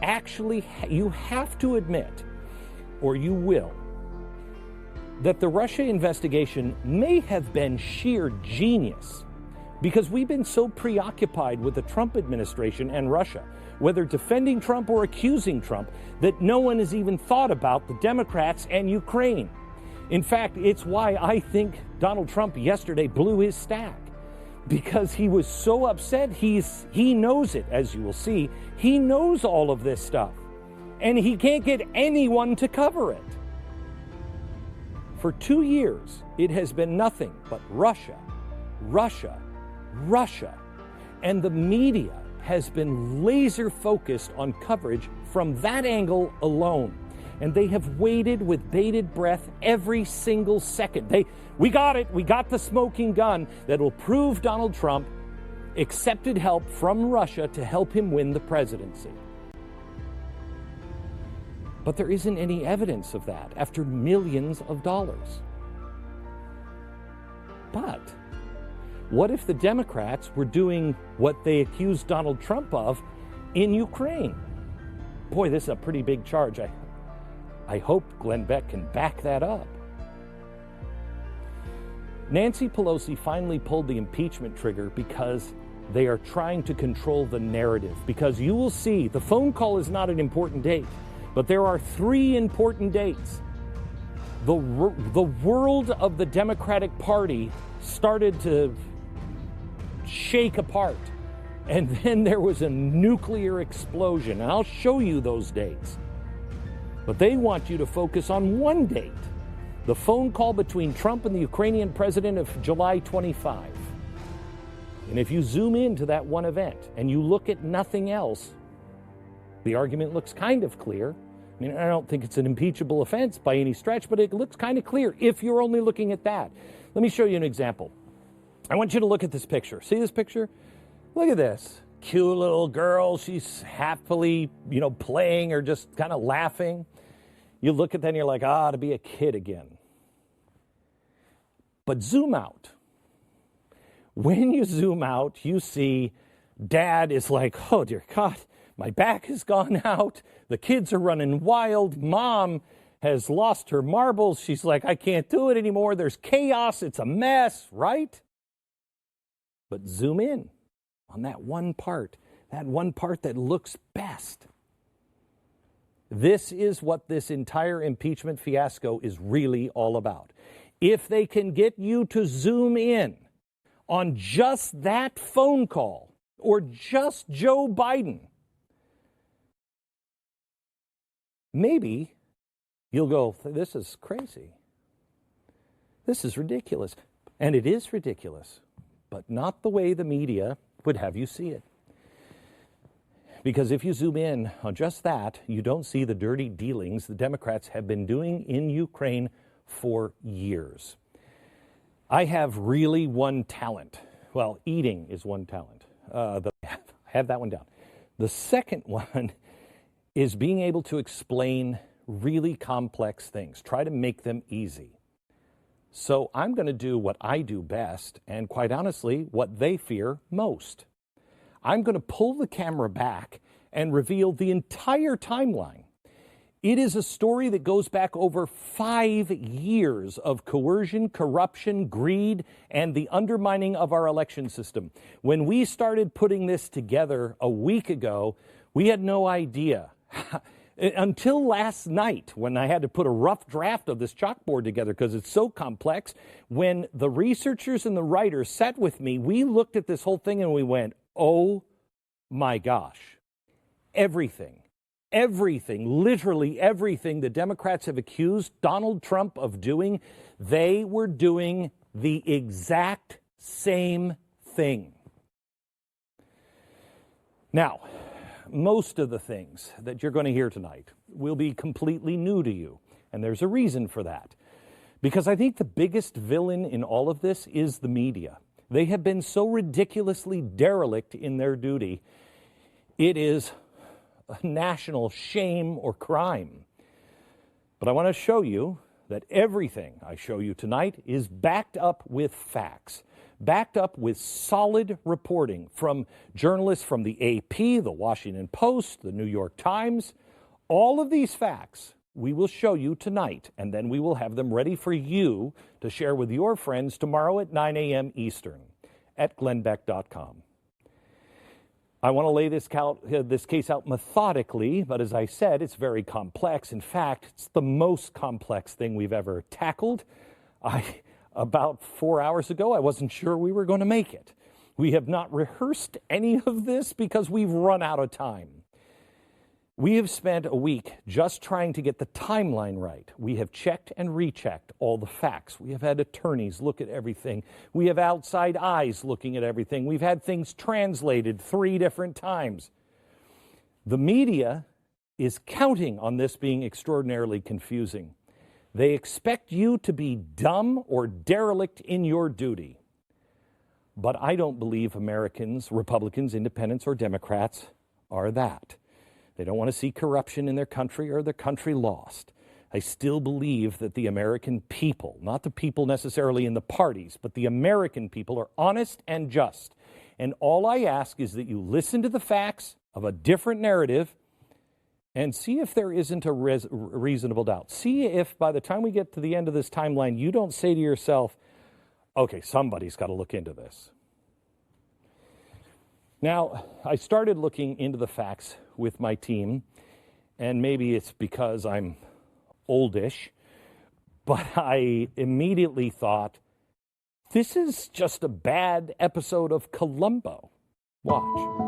actually, you have to admit, or you will, that the Russia investigation may have been sheer genius, because we've been so preoccupied with the Trump administration and Russia, whether defending Trump or accusing Trump, that no one has even thought about the Democrats and Ukraine. In fact, it's why I think Donald Trump yesterday blew his stack, because he was so upset. He knows it, as you will see. He knows all of this stuff, and he can't get anyone to cover it. For 2 years, it has been nothing but Russia, Russia, Russia, and the media has been laser focused on coverage from that angle alone. And they have waited with bated breath every single second. We got it. We got the smoking gun that will prove Donald Trump accepted help from Russia to help him win the presidency. But there isn't any evidence of that after millions of dollars. But what if the Democrats were doing what they accused Donald Trump of in Ukraine? Boy, this is a pretty big charge. I hope Glenn Beck can back that up. Nancy Pelosi finally pulled the impeachment trigger because they are trying to control the narrative. Because you will see, the phone call is not an important date, but there are 3 important dates. The world of the Democratic Party started to shake apart. And then there was a nuclear explosion. And I'll show you those dates. But they want you to focus on one date. The phone call between Trump and the Ukrainian president of July 25. And if you zoom into that one event and you look at nothing else, the argument looks kind of clear. I mean, I don't think it's an impeachable offense by any stretch, but it looks kind of clear if you're only looking at that. Let me show you an example. I want you to look at this picture. See this picture? Look at this. Cute little girl. She's happily, playing or just kind of laughing. You look at that and you're like, to be a kid again. But zoom out. When you zoom out, you see dad is like, oh, dear God, my back has gone out. The kids are running wild. Mom has lost her marbles. She's like, I can't do it anymore. There's chaos. It's a mess, right? But zoom in on that one part that looks best. This is what this entire impeachment fiasco is really all about. If they can get you to zoom in on just that phone call or just Joe Biden, maybe you'll go, this is crazy. This is ridiculous. And it is ridiculous, but not the way the media would have you see it. Because if you zoom in on just that, you don't see the dirty dealings the Democrats have been doing in Ukraine for years. I have really one talent. Well, eating is one talent. I have that one down. The second one is being able to explain really complex things, try to make them easy. So I'm going to do what I do best, and quite honestly, what they fear most. I'm going to pull the camera back and reveal the entire timeline. It is a story that goes back over 5 years of coercion, corruption, greed, and the undermining of our election system. When we started putting this together a week ago, we had no idea. Until last night, when I had to put a rough draft of this chalkboard together because it's so complex, when the researchers and the writers sat with me, we looked at this whole thing and we went, oh my gosh, everything, literally everything the Democrats have accused Donald Trump of doing, they were doing the exact same thing. Now, most of the things that you're going to hear tonight will be completely new to you, and there's a reason for that. Because I think the biggest villain in all of this is the media. They have been so ridiculously derelict in their duty. It is a national shame or crime. But I want to show you that everything I show you tonight is backed up with facts. backed up with solid reporting from journalists from the AP, the Washington Post, the New York Times. All of these facts we will show you tonight, and then we will have them ready for you to share with your friends tomorrow at 9 a.m. Eastern at glennbeck.com. I want to lay this case out methodically, but as I said, it's very complex. In fact, it's the most complex thing we've ever tackled. About 4 hours ago, I wasn't sure we were going to make it. We have not rehearsed any of this because we've run out of time. We have spent a week just trying to get the timeline right. We have checked and rechecked all the facts. We have had attorneys look at everything. We have outside eyes looking at everything. We've had things translated 3 different times. The media is counting on this being extraordinarily confusing. They expect you to be dumb or derelict in your duty. But I don't believe Americans, Republicans, Independents, or Democrats are that. They don't want to see corruption in their country or their country lost. I still believe that the American people, not the people necessarily in the parties, but the American people are honest and just. And all I ask is that you listen to the facts of a different narrative and see if there isn't a reasonable doubt. See if by the time we get to the end of this timeline, you don't say to yourself, okay, somebody's got to look into this. Now, I started looking into the facts with my team, and maybe it's because I'm oldish, but I immediately thought, this is just a bad episode of Columbo. Watch.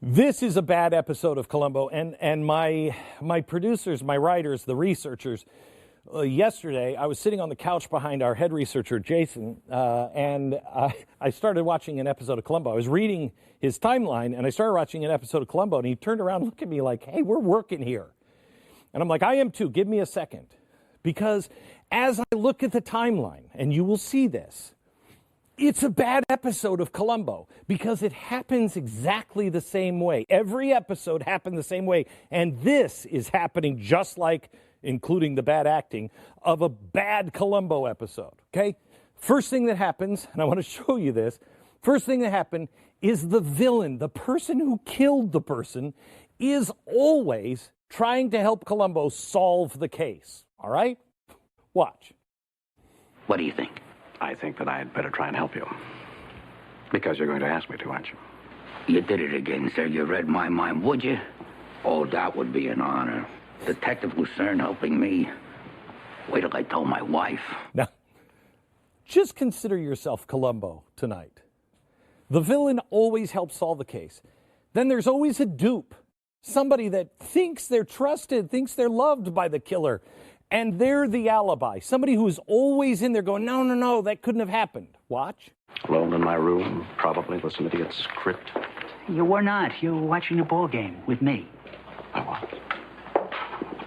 This is a bad episode of Columbo, and my producers, my writers, the researchers, yesterday I was sitting on the couch behind our head researcher, Jason, and I started watching an episode of Columbo. I was reading his timeline, and I started watching an episode of Columbo, and he turned around and looked at me like, hey, we're working here. And I'm like, I am too. Give me a second. Because as I look at the timeline, and you will see this, it's a bad episode of Columbo because it happens exactly the same way. Every episode happened the same way, and this is happening just like, including the bad acting, of a bad Columbo episode, okay? First thing that happens, and I want to show you this, first thing that happened is the villain, the person who killed the person, is always trying to help Columbo solve the case, all right? Watch. What do you think? I think that I'd better try and help you. Because you're going to ask me to, aren't you? You did it again, sir. You read my mind, would you? Oh, that would be an honor. Detective Lucerne helping me. Wait till I tell my wife. Now, just consider yourself Columbo tonight. The villain always helps solve the case. Then there's always a dupe. Somebody that thinks they're trusted, thinks they're loved by the killer. And they're the alibi. Somebody who's always in there going, no, that couldn't have happened. Watch. Alone in my room, probably with some idiot script. You were not. You were watching a ball game with me. I was.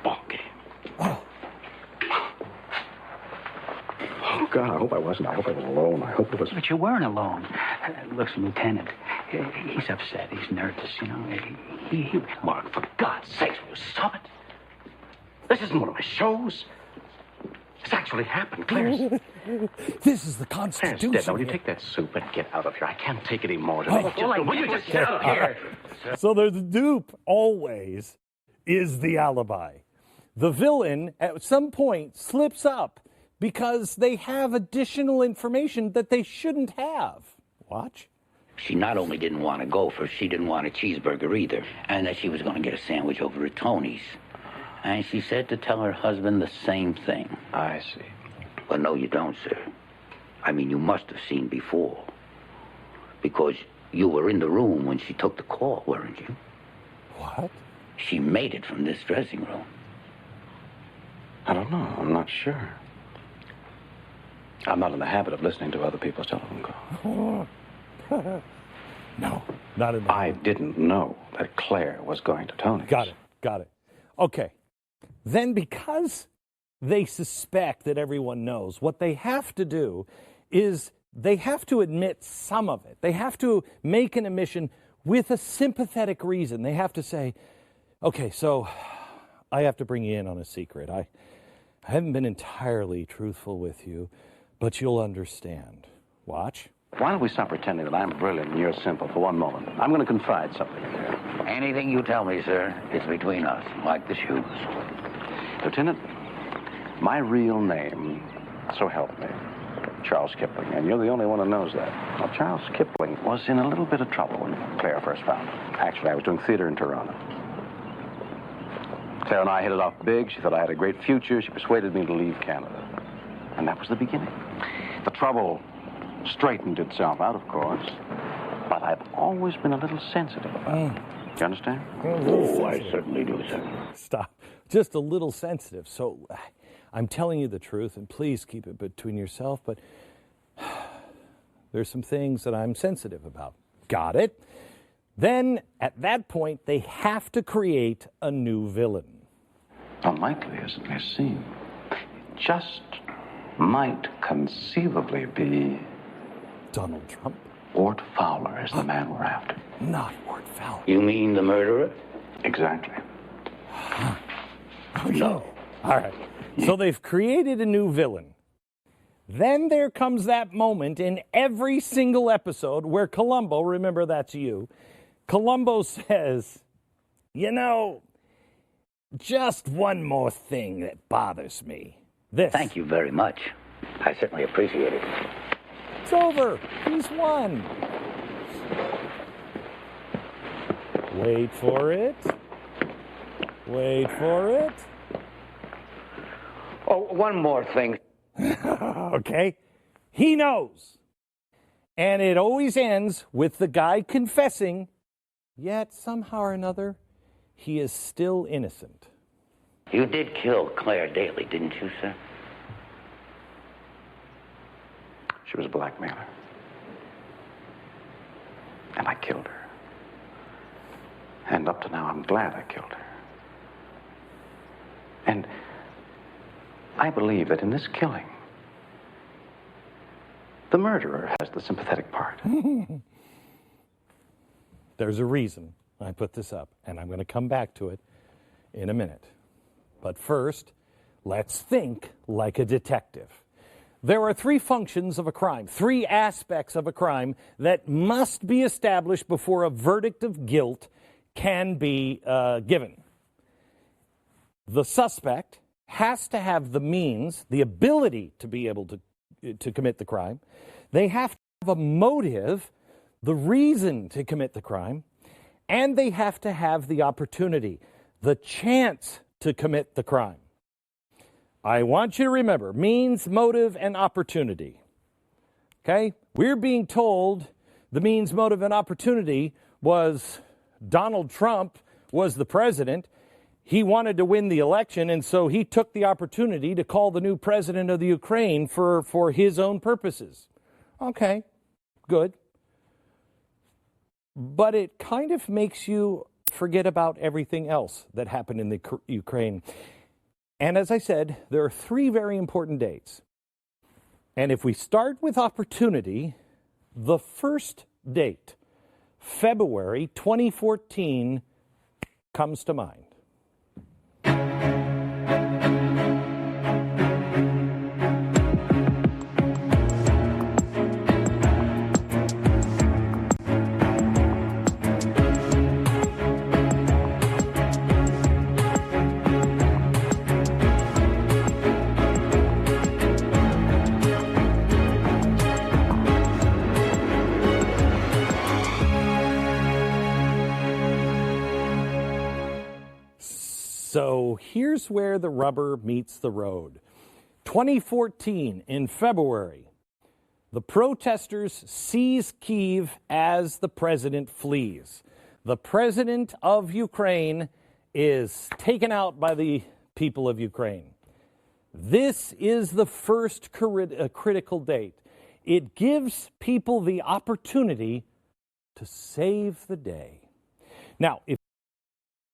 Ball game. Oh, God, I hope I wasn't. I hope I was alone. I hope it was... But you weren't alone. Listen, Lieutenant, he's upset. He's nervous, you know. He... Mark, for God's sake, will you stop it? This isn't one of my shows. This actually happened, Claire's. This is the Constitution. Claire's dead. Now, will you take that soup and get out of here? I can't take any more today. Will you just get out of here? So the dupe always is the alibi. The villain, at some point, slips up because they have additional information that they shouldn't have. Watch. She not only didn't want to go for, she didn't want a cheeseburger either, and that she was going to get a sandwich over at Tony's. And she said to tell her husband the same thing. I see. Well, no, you don't, sir. I mean, you must have seen before. Because you were in the room when she took the call, weren't you? What? She made it from this dressing room. I don't know. I'm not sure. I'm not in the habit of listening to other people's telephone calls. No, not in the I didn't know that Claire was going to Tony's. Got it. Okay. Then because they suspect that everyone knows, what they have to do is they have to admit some of it. They have to make an admission with a sympathetic reason. They have to say, okay, so I have to bring you in on a secret. I haven't been entirely truthful with you, but you'll understand. Watch. Why don't we stop pretending that I'm brilliant and you're simple for one moment? I'm going to confide something in there. Anything you tell me, sir, it's between us, like the shoes. Lieutenant, my real name, so help me, Charles Kipling, and you're the only one who knows that. Now, Charles Kipling was in a little bit of trouble when Claire first found him. Actually, I was doing theater in Toronto. Claire and I hit it off big. She thought I had a great future. She persuaded me to leave Canada. And that was the beginning. The trouble straightened itself out, of course, but I've always been a little sensitive about it. You understand? Oh, I certainly do, sir. Stop. Just a little sensitive. So I'm telling you the truth, and please keep it between yourself, but there's some things that I'm sensitive about. Got it? Then, at that point, they have to create a new villain. Unlikely as it may seem, it just might conceivably be Donald Trump? Ward Fowler is the man we're after. Not Ward Fowler. You mean the murderer? Exactly. No. All right. So they've created a new villain. Then there comes that moment in every single episode where Columbo, remember that's you, Columbo says, you know, just one more thing that bothers me. This. Thank you very much. I certainly appreciate it. It's over. He's won. Wait for it. Wait for it. Oh, one more thing. Okay. He knows. And it always ends with the guy confessing, yet somehow or another, he is still innocent. You did kill Claire Daly, didn't you, sir? She was a blackmailer. And I killed her. And up to now, I'm glad I killed her. And I believe that in this killing, the murderer has the sympathetic part. There's a reason I put this up, and I'm going to come back to it in a minute. But first, let's think like a detective. There are three functions of a crime, three aspects of a crime that must be established before a verdict of guilt can be given. The suspect has to have the means, the ability to be able to commit the crime. They have to have a motive, the reason to commit the crime, and they have to have the opportunity, the chance to commit the crime. I want you to remember means, motive, and opportunity. Okay? We're being told the means, motive, and opportunity was Donald Trump was the president. He wanted to win the election, and so he took the opportunity to call the new president of the Ukraine for his own purposes. Okay, good. But it kind of makes you forget about everything else that happened in the Ukraine. And as I said, there are three very important dates. And if we start with opportunity, the first date, February 2014, comes to mind. So here's where the rubber meets the road. 2014, in February, the protesters seize Kyiv as the president flees. The president of Ukraine is taken out by the people of Ukraine. This is the first critical date. It gives people the opportunity to save the day. Now, if